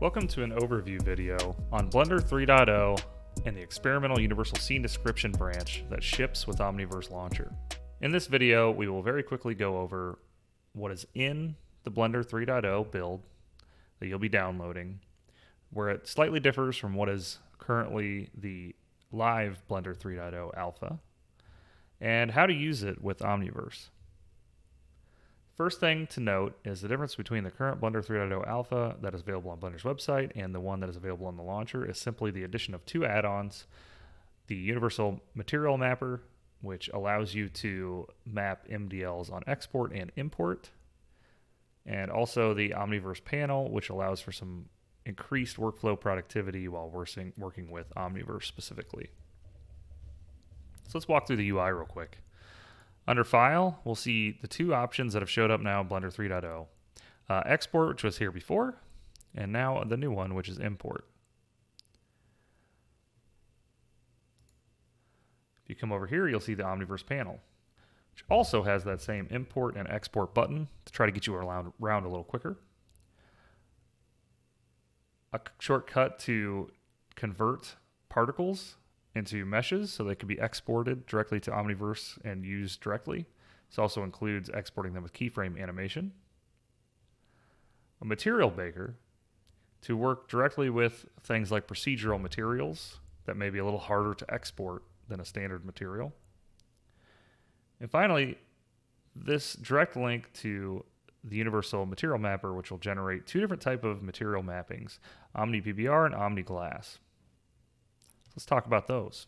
Welcome to an overview video on Blender 3.0 and the experimental universal scene description branch that ships with Omniverse Launcher. In this video, we will very quickly go over what is in the Blender 3.0 build that you'll be downloading, where it slightly differs from what is currently the live Blender 3.0 alpha, and how to use it with Omniverse. First thing to note is the difference between the current Blender 3.0 alpha that is available on Blender's website and the one that is available on the launcher is simply the addition of two add-ons: the Universal Material Mapper, which allows you to map MDLs on export and import, and also the Omniverse panel, which allows for some increased workflow productivity while working with Omniverse specifically. So let's walk through the UI real quick. Under File, we'll see the two options that have showed up now in Blender 3.0. Export, which was here before, and now the new one, which is Import. If you come over here, you'll see the Omniverse panel, which also has that same Import and Export button to try to get you around a little quicker. A shortcut to convert particles into meshes so they can be exported directly to Omniverse and used directly. This also includes exporting them with Keyframe Animation. A material baker to work directly with things like procedural materials that may be a little harder to export than a standard material. And finally, this direct link to the Universal Material Mapper, which will generate two different types of material mappings, OmniPBR and OmniGlass. Let's talk about those.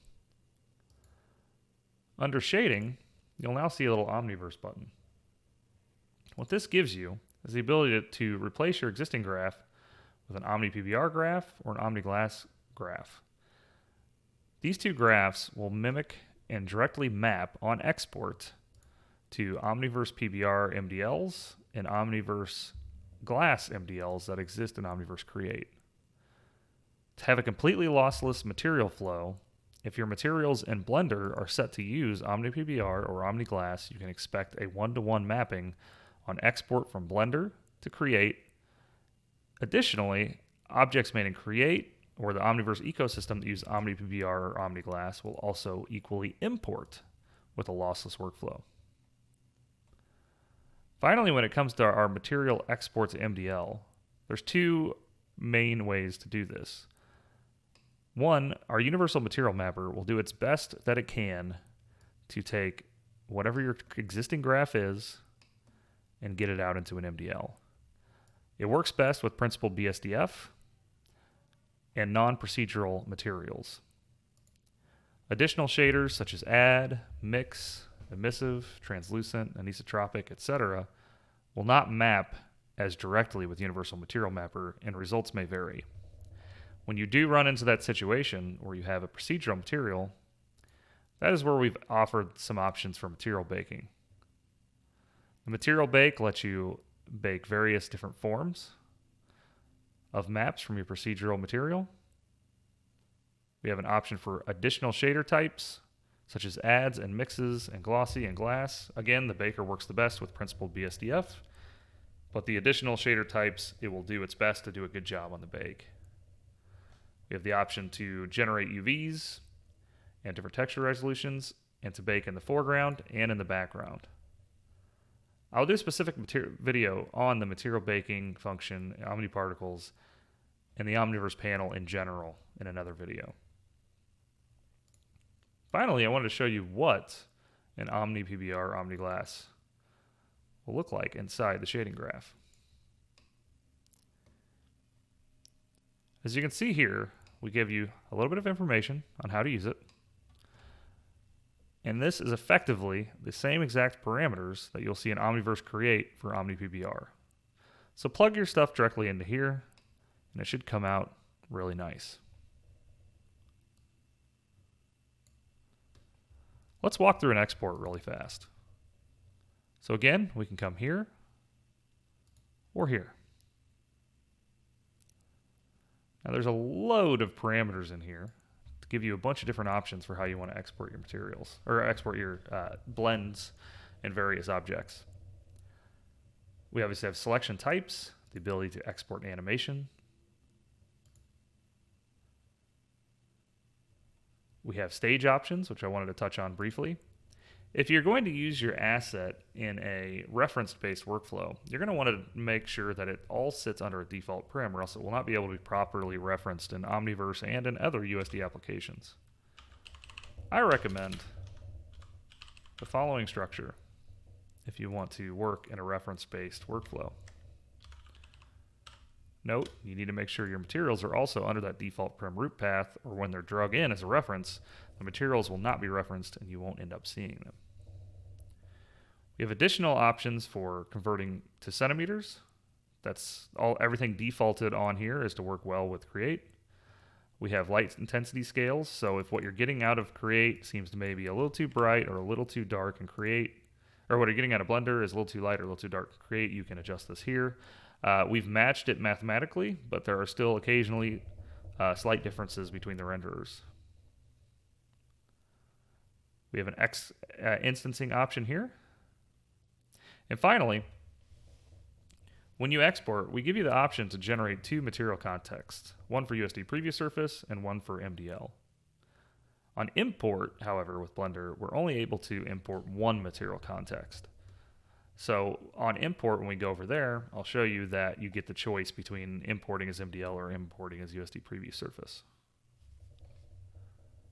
Under Shading, you'll now see a little Omniverse button. What this gives you is the ability to replace your existing graph with an OmniPBR graph or an OmniGlass graph. These two graphs will mimic and directly map on export to Omniverse PBR MDLs and Omniverse Glass MDLs that exist in Omniverse Create. To have a completely lossless material flow, if your materials in Blender are set to use OmniPBR or OmniGlass, you can expect a one-to-one mapping on export from Blender to Create. Additionally, objects made in Create or the Omniverse ecosystem that use OmniPBR or OmniGlass will also equally import with a lossless workflow. Finally, when it comes to our material export to MDL, there's two main ways to do this. One, our Universal Material Mapper will do its best that it can to take whatever your existing graph is and get it out into an MDL. It works best with principled BSDF and non-procedural materials. Additional shaders such as add, mix, emissive, translucent, anisotropic, etc. will not map as directly with Universal Material Mapper, and results may vary. When you do run into that situation where you have a procedural material, that is where we've offered some options for material baking. The material bake lets you bake various different forms of maps from your procedural material. We have an option for additional shader types, such as adds and mixes and glossy and glass. Again, the baker works the best with principled BSDF, but the additional shader types, it will do its best to do a good job on the bake. We have the option to generate UVs and different texture resolutions and to bake in the foreground and in the background. I'll do a specific video on the material baking function, OmniParticles, and the Omniverse panel in general in another video. Finally, I wanted to show you what an OmniPBR OmniGlass will look like inside the shading graph. As you can see here, we give you a little bit of information on how to use it. And this is effectively the same exact parameters that you'll see in Omniverse Create for OmniPBR. So plug your stuff directly into here, and it should come out really nice. Let's walk through an export really fast. So again, we can come here or here. Now there's a load of parameters in here to give you a bunch of different options for how you want to export your materials, or export your blends and various objects. We obviously have selection types, the ability to export animation, We have stage options, which I wanted to touch on briefly. If you're going to use your asset in a reference-based workflow, you're going to want to make sure that it all sits under a default prim, or else it will not be able to be properly referenced in Omniverse and in other USD applications. I recommend the following structure if you want to work in a reference-based workflow. Note, you need to make sure your materials are also under that default prim root path, or when they're drug in as a reference, the materials will not be referenced and you won't end up seeing them. We have additional options for converting to centimeters. That's everything defaulted on here is to work well with Create. We have light intensity scales, so if what you're getting out of Create seems to maybe a little too bright or a little too dark in Create, or what you're getting out of Blender is a little too light or a little too dark in Create, you can adjust this here. We've matched it mathematically, but there are still occasionally slight differences between the renderers. We have an instancing option here. And finally, when you export, we give you the option to generate two material contexts, one for USD Preview Surface and one for MDL. On import, however, with Blender, we're only able to import one material context. So on import, when we go over there, I'll show you that you get the choice between importing as MDL or importing as USD Preview Surface.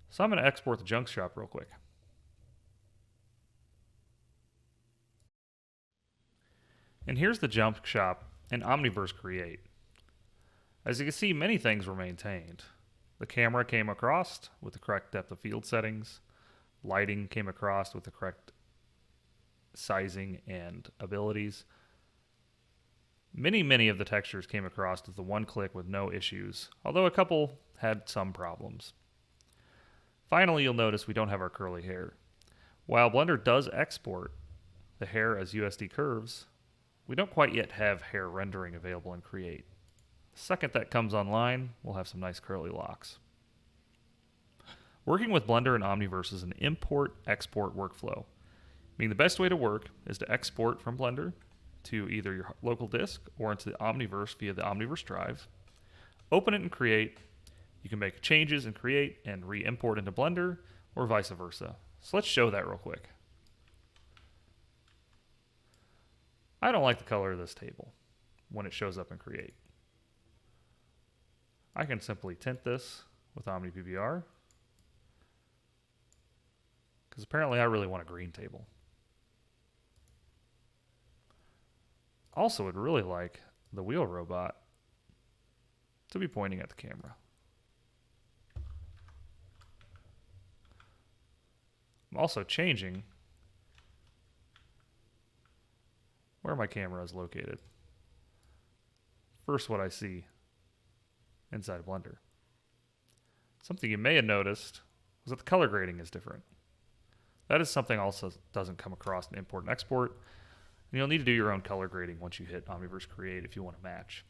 So I'm going to export the junk shop real quick. And here's the jump shop in Omniverse Create. As you can see, many things were maintained. The camera came across with the correct depth of field settings. Lighting came across with the correct sizing and abilities. Many of the textures came across with the one click with no issues, although a couple had some problems. Finally, you'll notice we don't have our curly hair. While Blender does export the hair as USD curves, we don't quite yet have hair rendering available in Create. The second that comes online, we'll have some nice curly locks. Working with Blender and Omniverse is an import-export workflow, meaning the best way to work is to export from Blender to either your local disk or into the Omniverse via the Omniverse drive. Open it in Create. You can make changes in Create and re-import into Blender, or vice versa. So let's show that real quick. I don't like the color of this table when it shows up in Create. I can simply tint this with OmniPBR, because apparently I really want a green table. Also, would really like the wheel robot to be pointing at the camera. I'm also changing where my camera is located. First, what I see inside Blender. Something you may have noticed was that the color grading is different. That is something also doesn't come across in import and export. And you'll need to do your own color grading once you hit Omniverse Create if you want to match.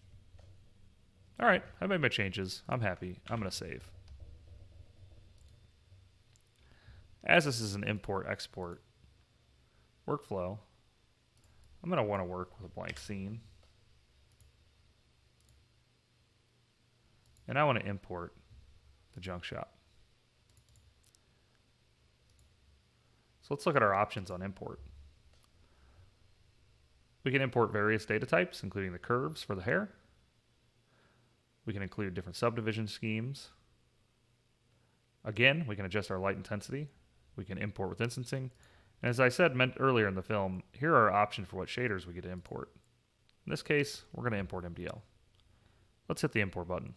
All right, I made my changes. I'm happy. I'm going to save. As this is an import-export workflow, I'm going to want to work with a blank scene. And I want to import the junk shop. So let's look at our options on import. We can import various data types, including the curves for the hair. We can include different subdivision schemes. Again, we can adjust our light intensity. We can import with instancing. And as I said earlier in the film, here are our options for what shaders we get to import. In this case, we're going to import MDL. Let's hit the import button.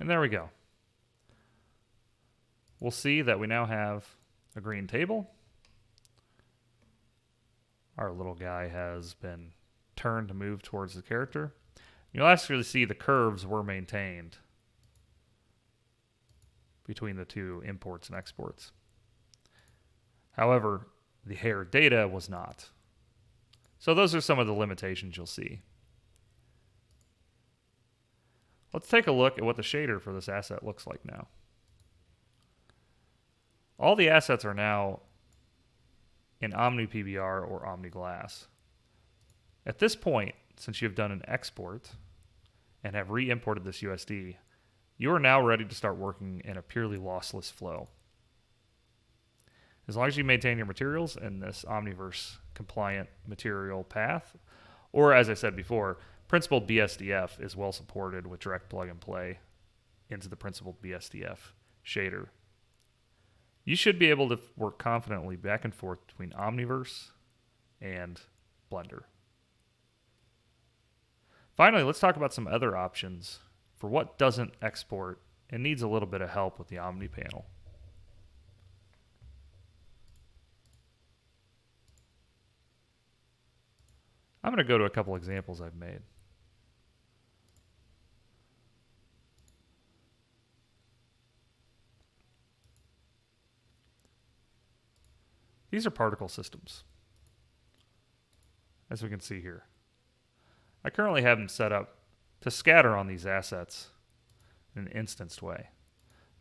And there we go. We'll see that we now have a green table. Our little guy has been turned to move towards the character. You'll actually see the curves were maintained between the two imports and exports. However, the hair data was not. So those are some of the limitations you'll see. Let's take a look at what the shader for this asset looks like now. All the assets are now in OmniPBR or OmniGlass. At this point, since you've done an export and have re-imported this USD, you are now ready to start working in a purely lossless flow. As long as you maintain your materials in this Omniverse compliant material path, or as I said before, principled BSDF is well supported with direct plug and play into the principled BSDF shader. You should be able to work confidently back and forth between Omniverse and Blender. Finally, let's talk about some other options for what doesn't export and needs a little bit of help with the Omni panel. I'm going to go to a couple examples I've made. These are particle systems, as we can see here. I currently have them set up to scatter on these assets in an instanced way.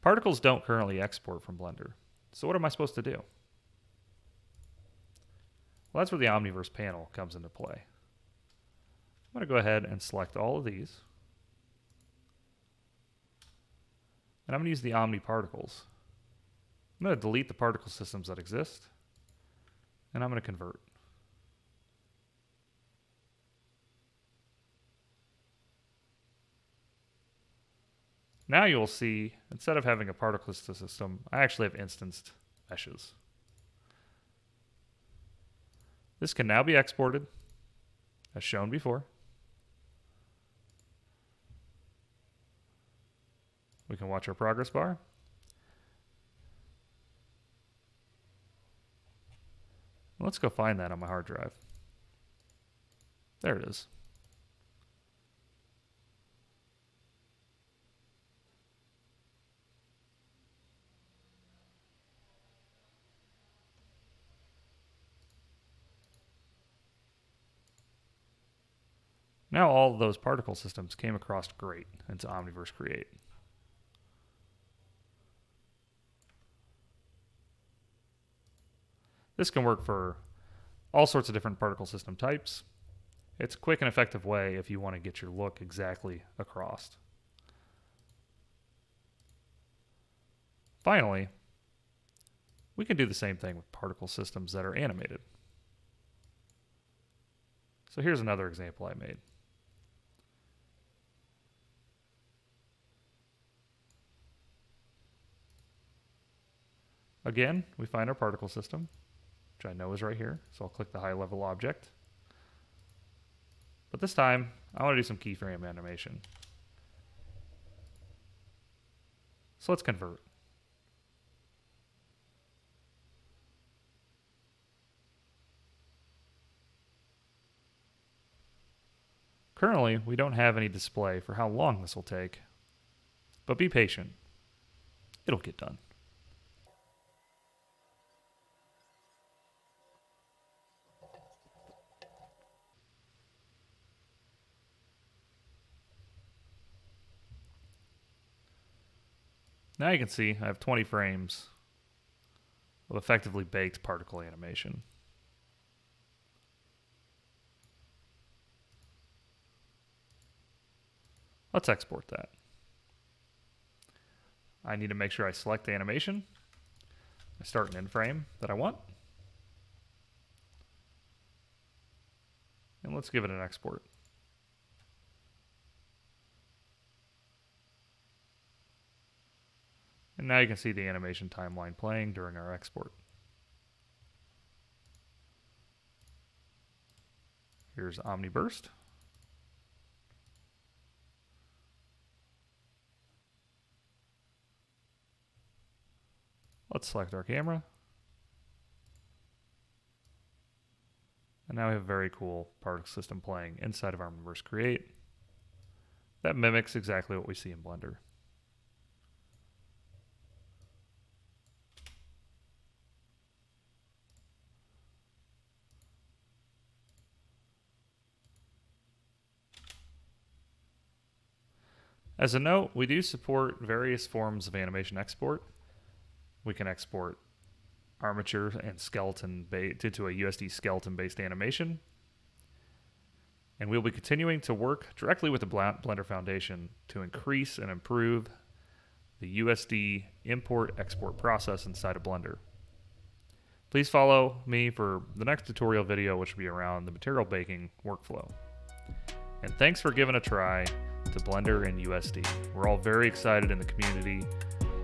Particles don't currently export from Blender. So what am I supposed to do? Well, that's where the Omniverse panel comes into play. I'm going to go ahead and select all of these. And I'm going to use the Omni particles. I'm going to delete the particle systems that exist. And I'm going to convert. Now you'll see, instead of having a particle system, I actually have instanced meshes. This can now be exported, as shown before. We can watch our progress bar. Let's go find that on my hard drive. There it is. Now all of those particle systems came across great into Omniverse Create. This can work for all sorts of different particle system types. It's a quick and effective way if you want to get your look exactly across. Finally, we can do the same thing with particle systems that are animated. So here's another example I made. Again, we find our particle system, which I know is right here. So I'll click the high level object. But this time, I want to do some keyframe animation. So let's convert. Currently, we don't have any display for how long this will take, but be patient. It'll get done. Now you can see I have 20 frames of effectively baked particle animation. Let's export that. I need to make sure I select the animation. I start an in frame that I want. And let's give it an export. And now you can see the animation timeline playing during our export. Here's Omniburst. Let's select our camera. And now we have a very cool particle system playing inside of Omniverse Create. That mimics exactly what we see in Blender. As a note, we do support various forms of animation export. We can export armature and skeleton into a USD skeleton-based animation. And we'll be continuing to work directly with the Blender Foundation to increase and improve the USD import-export process inside of Blender. Please follow me for the next tutorial video, which will be around the material baking workflow. And thanks for giving a try to Blender and USD. We're all very excited in the community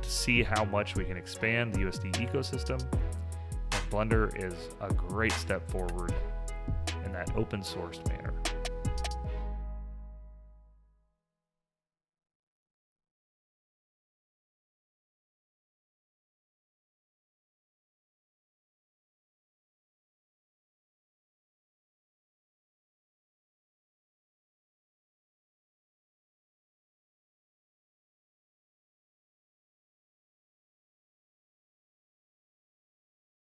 to see how much we can expand the USD ecosystem. And Blender is a great step forward in that open sourced manner.